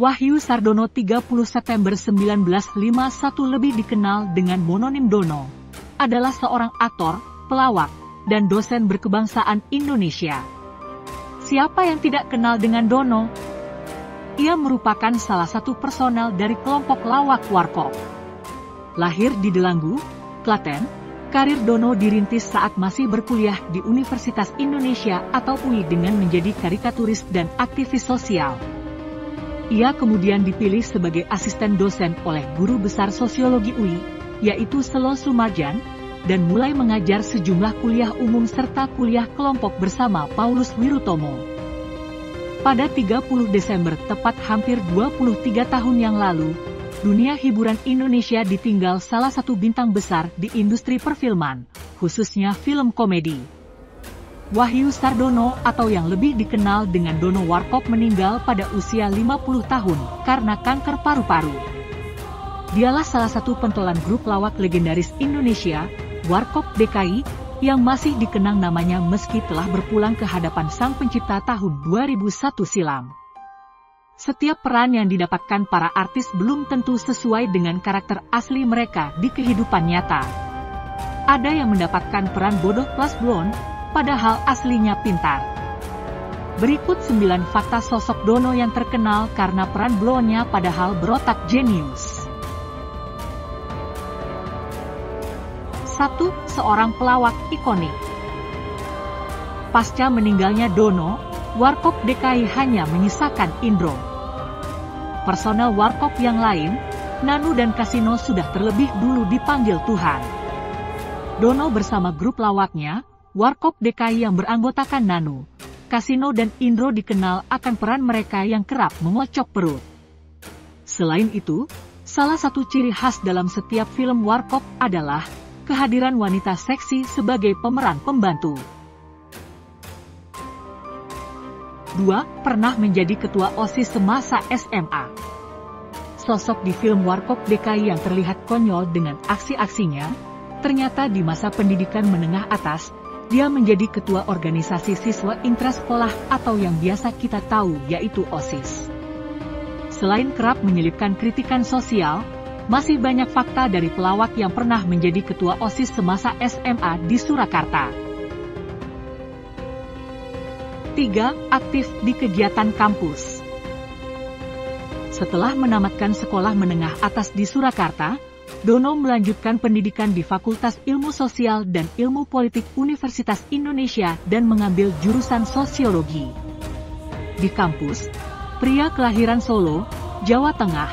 Wahyu Sardono 30 September 1951 lebih dikenal dengan mononim Dono, adalah seorang aktor, pelawak, dan dosen berkebangsaan Indonesia. Siapa yang tidak kenal dengan Dono? Ia merupakan salah satu personel dari kelompok lawak Warkop. Lahir di Delanggu, Klaten, karir Dono dirintis saat masih berkuliah di Universitas Indonesia atau UI dengan menjadi karikaturis dan aktivis sosial. Ia kemudian dipilih sebagai asisten dosen oleh guru besar sosiologi UI, yaitu Selo Sumarjan, dan mulai mengajar sejumlah kuliah umum serta kuliah kelompok bersama Paulus Wirutomo. Pada 30 Desember tepat hampir 23 tahun yang lalu, dunia hiburan Indonesia ditinggal salah satu bintang besar di industri perfilman, khususnya film komedi. Wahyu Sardono atau yang lebih dikenal dengan Dono Warkop meninggal pada usia 50 tahun karena kanker paru-paru. Dialah salah satu pentolan grup lawak legendaris Indonesia, Warkop DKI, yang masih dikenang namanya meski telah berpulang ke hadapan Sang Pencipta tahun 2001 silam. Setiap peran yang didapatkan para artis belum tentu sesuai dengan karakter asli mereka di kehidupan nyata. Ada yang mendapatkan peran bodoh plus blonde, padahal aslinya pintar. Berikut 9 fakta sosok Dono yang terkenal karena peran blonde-nya padahal berotak jenius. 1. Seorang pelawak ikonik. Pasca meninggalnya Dono, Warkop DKI hanya menyisakan Indro. Personel Warkop yang lain, Nanu dan Kasino sudah terlebih dulu dipanggil Tuhan. Dono bersama grup lawaknya, Warkop DKI yang beranggotakan Nanu, Kasino dan Indro dikenal akan peran mereka yang kerap mengocok perut. Selain itu, salah satu ciri khas dalam setiap film Warkop adalah kehadiran wanita seksi sebagai pemeran pembantu. 2. Pernah menjadi ketua OSIS semasa SMA. Sosok di film Warkop DKI yang terlihat konyol dengan aksi-aksinya, ternyata di masa pendidikan menengah atas, dia menjadi ketua organisasi siswa intrasekolah atau yang biasa kita tahu yaitu OSIS. Selain kerap menyelipkan kritikan sosial, masih banyak fakta dari pelawak yang pernah menjadi ketua OSIS semasa SMA di Surakarta. 3. Aktif di kegiatan kampus. Setelah menamatkan sekolah menengah atas di Surakarta, Dono melanjutkan pendidikan di Fakultas Ilmu Sosial dan Ilmu Politik Universitas Indonesia dan mengambil jurusan sosiologi. Di kampus, pria kelahiran Solo, Jawa Tengah,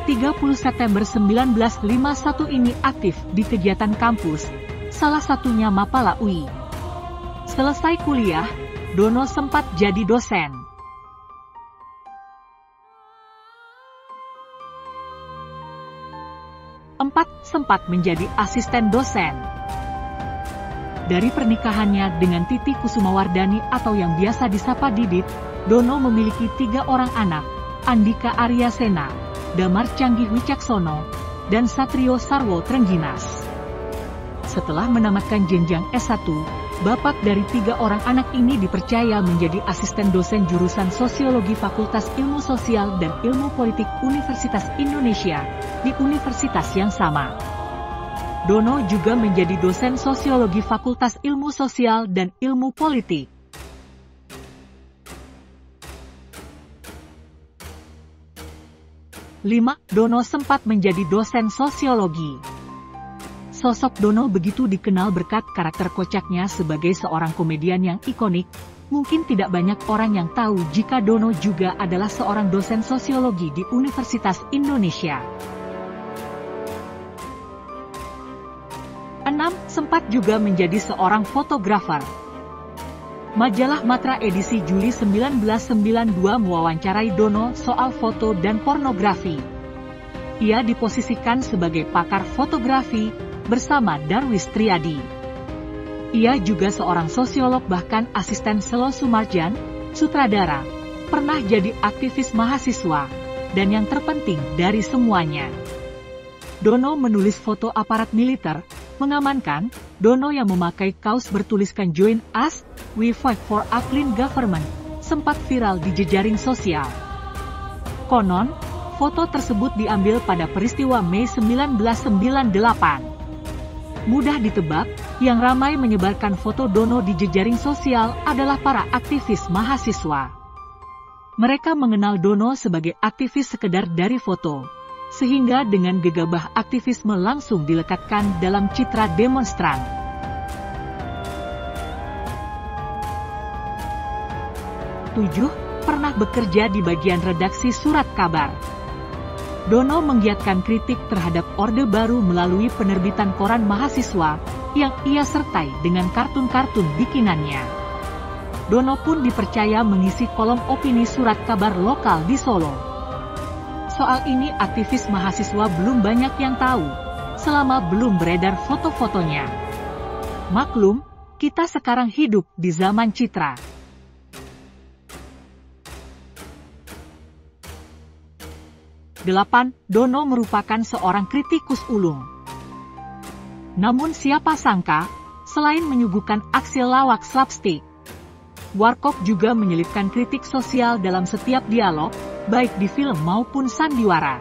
30 September 1951 ini aktif di kegiatan kampus, salah satunya Mapala UI. Selesai kuliah, Dono sempat jadi dosen. 4. Sempat menjadi asisten dosen. Dari pernikahannya dengan Titi Kusumawardani atau yang biasa disapa Didit, Dono memiliki 3 orang anak, Andika Arya Sena, Damar Canggih Wicaksono, dan Satrio Sarwo Trengginas. Setelah menamatkan jenjang S1, bapak dari 3 orang anak ini dipercaya menjadi asisten dosen jurusan Sosiologi Fakultas Ilmu Sosial dan Ilmu Politik Universitas Indonesia, di universitas yang sama. Dono juga menjadi dosen Sosiologi Fakultas Ilmu Sosial dan Ilmu Politik. 5. Dono sempat menjadi dosen sosiologi. Sosok Dono begitu dikenal berkat karakter kocaknya sebagai seorang komedian yang ikonik. Mungkin tidak banyak orang yang tahu jika Dono juga adalah seorang dosen sosiologi di Universitas Indonesia. 6. Sempat juga menjadi seorang fotografer. Majalah Matra edisi Juli 1992 mewawancarai Dono soal foto dan pornografi. Ia diposisikan sebagai pakar fotografi bersama Darwis Triadi. Ia juga seorang sosiolog bahkan asisten Selo Sumarjan, sutradara, pernah jadi aktivis mahasiswa, dan yang terpenting dari semuanya, Dono menulis foto aparat militer, mengamankan. Dono yang memakai kaos bertuliskan "Join Us, We Fight for a Clean Government" sempat viral di jejaring sosial. Konon, foto tersebut diambil pada peristiwa Mei 1998. Mudah ditebak, yang ramai menyebarkan foto Dono di jejaring sosial adalah para aktivis mahasiswa. Mereka mengenal Dono sebagai aktivis sekedar dari foto, sehingga dengan gegabah aktivisme langsung dilekatkan dalam citra demonstran. Pernah bekerja di bagian redaksi surat kabar. Dono menggiatkan kritik terhadap Orde Baru melalui penerbitan koran mahasiswa yang ia sertai dengan kartun-kartun bikinannya. Dono pun dipercaya mengisi kolom opini surat kabar lokal di Solo. Soal ini aktivis mahasiswa belum banyak yang tahu, selama belum beredar foto-fotonya. Maklum, kita sekarang hidup di zaman citra. Dono merupakan seorang kritikus ulung. Namun siapa sangka, selain menyuguhkan aksi lawak slapstick, Warkop juga menyelipkan kritik sosial dalam setiap dialog, baik di film maupun sandiwara.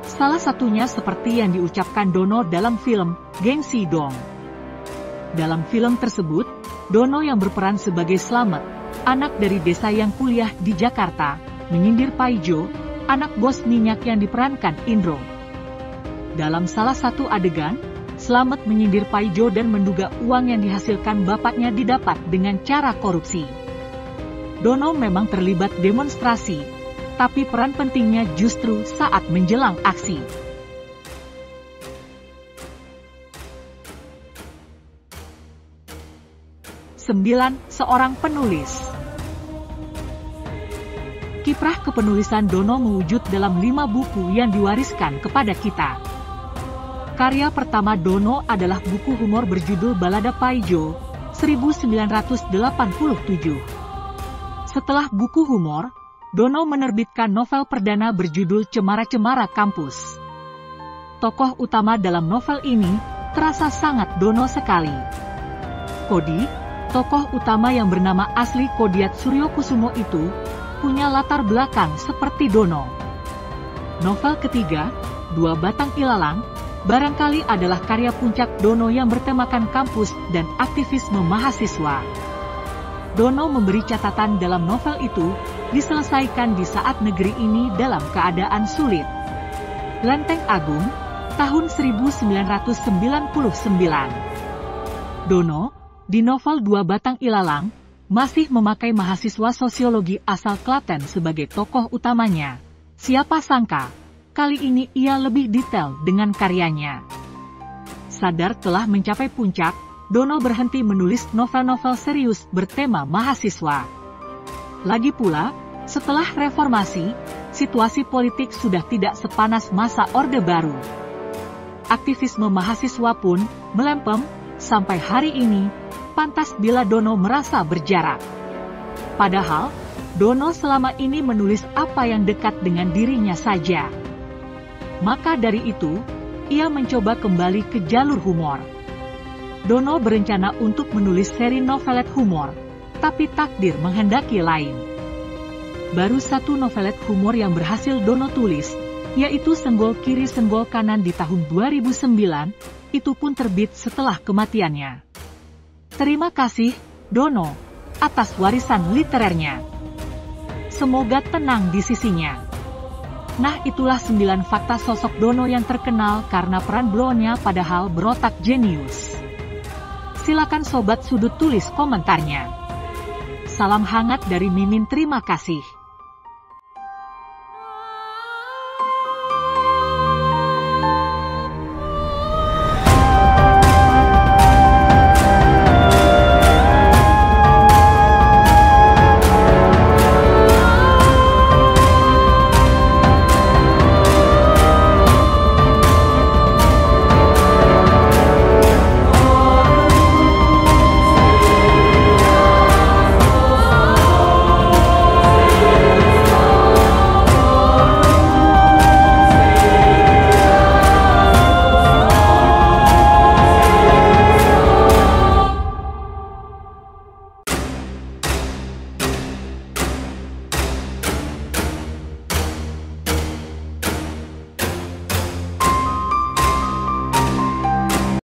Salah satunya seperti yang diucapkan Dono dalam film Gengsi Dong. Dalam film tersebut, Dono yang berperan sebagai Slamet, anak dari desa yang kuliah di Jakarta, menyindir Paijo, anak bos minyak yang diperankan Indro. Dalam salah satu adegan, Slamet menyindir Paijo dan menduga uang yang dihasilkan bapaknya didapat dengan cara korupsi. Dono memang terlibat demonstrasi, tapi peran pentingnya justru saat menjelang aksi. Seorang penulis. Kiprah kepenulisan Dono mewujud dalam 5 buku yang diwariskan kepada kita. Karya pertama Dono adalah buku humor berjudul Balada Paijo, 1987. Setelah buku humor, Dono menerbitkan novel perdana berjudul Cemara-Cemara Kampus. Tokoh utama dalam novel ini terasa sangat Dono sekali. Kodi, tokoh utama yang bernama asli Kodiat Suryokusumo itu, punya latar belakang seperti Dono. Novel ketiga, Dua Batang Ilalang, barangkali adalah karya puncak Dono yang bertemakan kampus dan aktivisme mahasiswa. Dono memberi catatan dalam novel itu, diselesaikan di saat negeri ini dalam keadaan sulit. Lenteng Agung, tahun 1999. Dono, di novel Dua Batang Ilalang, masih memakai mahasiswa sosiologi asal Klaten sebagai tokoh utamanya. Siapa sangka, kali ini ia lebih detail dengan karyanya. Sadar telah mencapai puncak, Dono berhenti menulis novel-novel serius bertema mahasiswa. Lagi pula, setelah reformasi, situasi politik sudah tidak sepanas masa Orde Baru. Aktivisme mahasiswa pun melempem, sampai hari ini, pantas bila Dono merasa berjarak. Padahal, Dono selama ini menulis apa yang dekat dengan dirinya saja. Maka dari itu, ia mencoba kembali ke jalur humor. Dono berencana untuk menulis seri novelet humor, tapi takdir menghendaki lain. Baru satu novelet humor yang berhasil Dono tulis, yaitu Senggol Kiri Senggol Kanan di tahun 2009, itu pun terbit setelah kematiannya. Terima kasih, Dono, atas warisan literernya. Semoga tenang di sisinya. Nah, itulah 9 fakta sosok Dono yang terkenal karena peran blow-nya padahal berotak jenius. Silakan sobat sudut tulis komentarnya. Salam hangat dari Mimin, terima kasih.